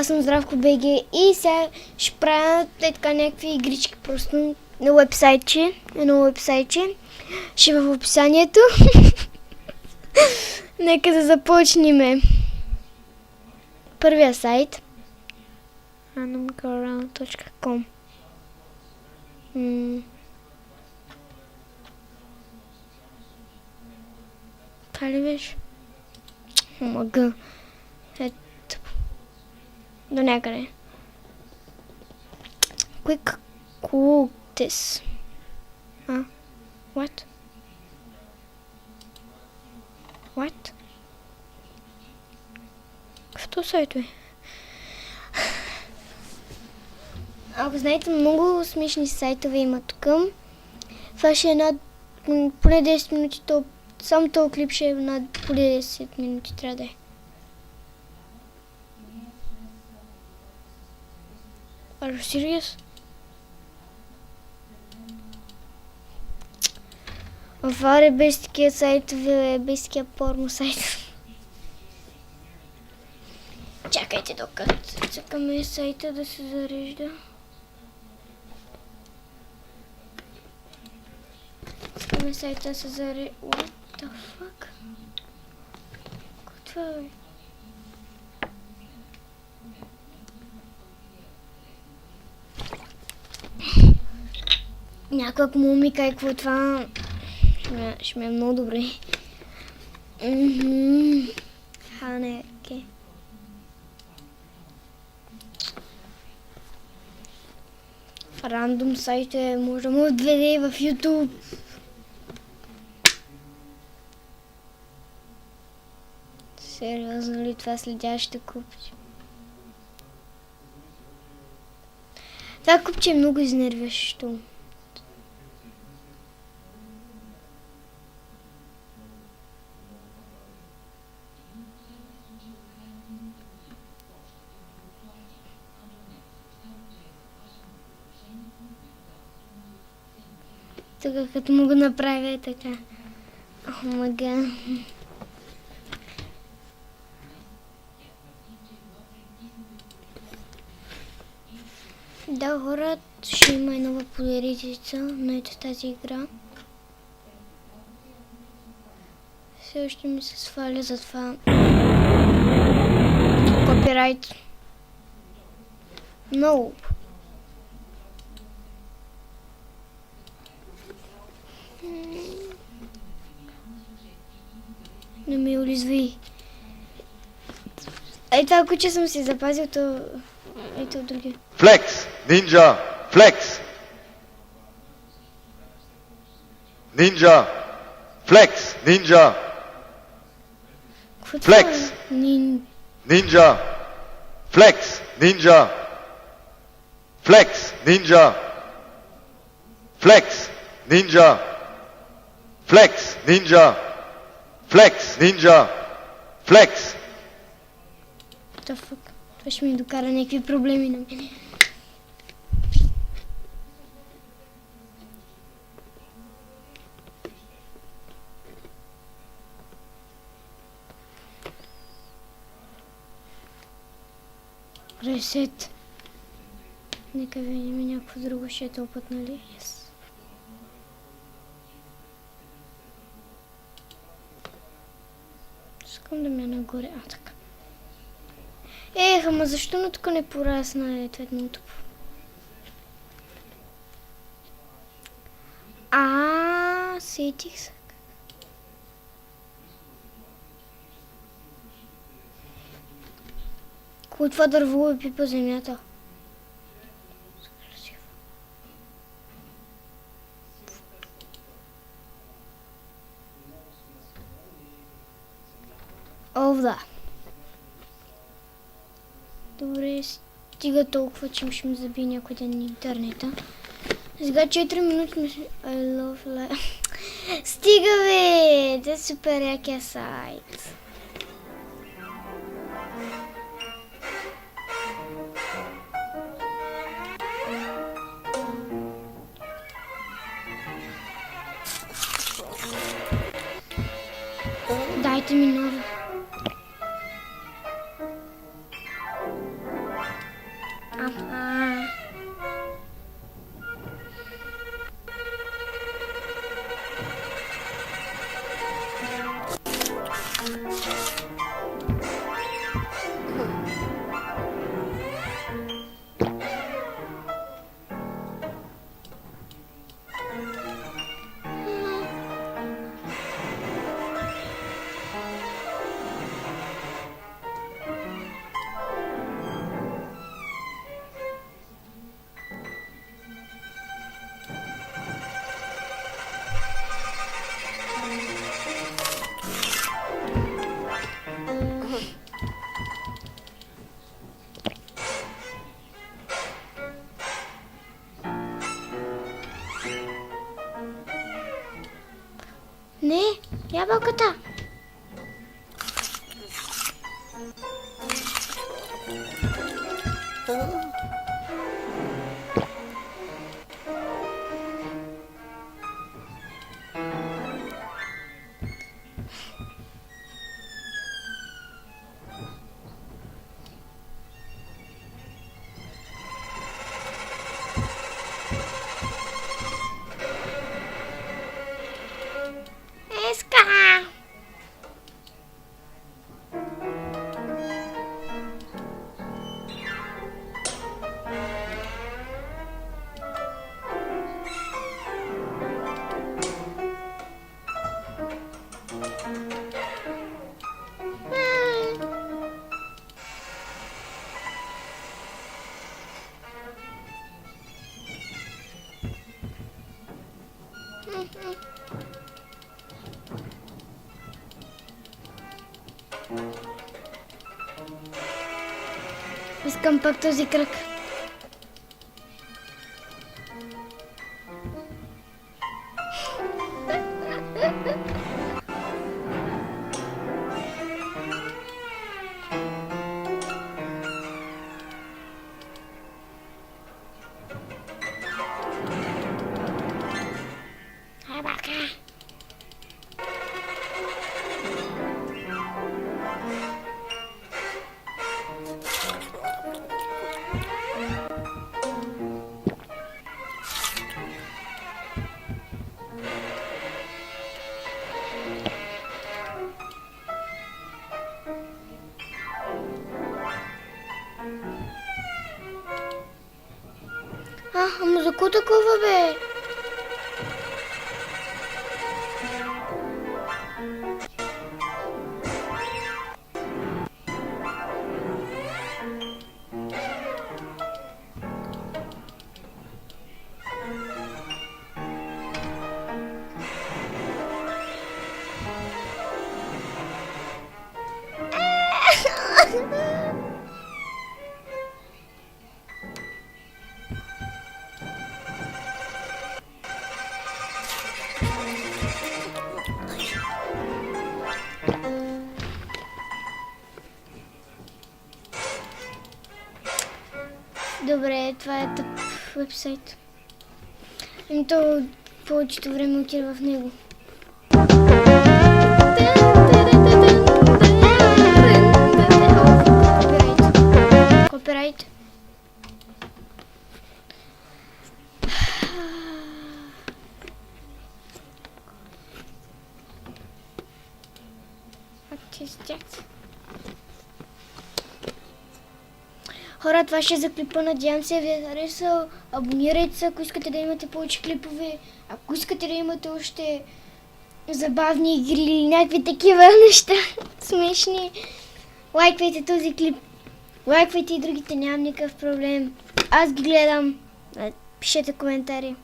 Аз съм Здравко БГ и сега ще правя така някакви игрички просто на уебсайтче. Едно уебсайтче. Ще в описанието. Нека да започнем. Първия сайт. randomgirl.com Това ли беше? Мъга. Ето. До някъде. Quick Quotes. What? What? Какво сайто е? Ако знаете, много смешни сайтове има тук. Това ще е поне 10 минути. Само този клип ще е поне 10 минути трябва да е. Are you serious? Това е без такива сайтове, без такива порно сайтове. Чакайте докато цъкаме сайта да се зарежда. Цъкаме сайта да се зарежда. What the fuck? Какво е? Някой ако му ми кай какво е това, ще ми е много добре. Ханеке. Рандом сайт може да му отведе в YouTube. Сериозно ли това следя ще купиш? Това купче е много изнервящо. Така като мога да направя така. Мага. Да, хора, ще има и нова подарителица на ето тази игра. Все още ми се сваля за това. Копирайт. Много. Не ми улизви. Ей, това куче съм си запазил, то... Ето други. Flex, Ninja, Flex. Ninja, Flex, Ninja. Flex. Ninja, Flex, Ninja. Flex, Ninja. Flex, Ninja. Flex, Ninja. Flex, Ninja. Flex. What the fuck? Това ще ми докара някакви проблеми на мене. Ресет. Нека видим някакво друго ще е топът, нали? Yes. Искам да ми е нагоре. Така. Ех, ама защо на тук не порасна етветното? Сетих се. Кой това дърво пипа земята? Да. Добре, стига толкова, че ще ми забие някой ден на интернета. Сега 4 минути мисля... I love life. Стига бе! Това е супер якия сайт. Дайте ми нова. Ага. Не, ябълката. Еска! Искам пак този кръг. Ама за какво такова, бе? Добре, това е тъп вебсайт. И то повечето време отива в него. Копирайт. Хора, това ще е за клипа. Надявам се ви е харесал. Абонирайте се, ако искате да имате повече клипове. Ако искате да имате още забавни игри или някакви такива неща смешни, лайквайте този клип. Лайквайте и другите, нямам никакъв проблем. Аз ги гледам. Пишете коментари.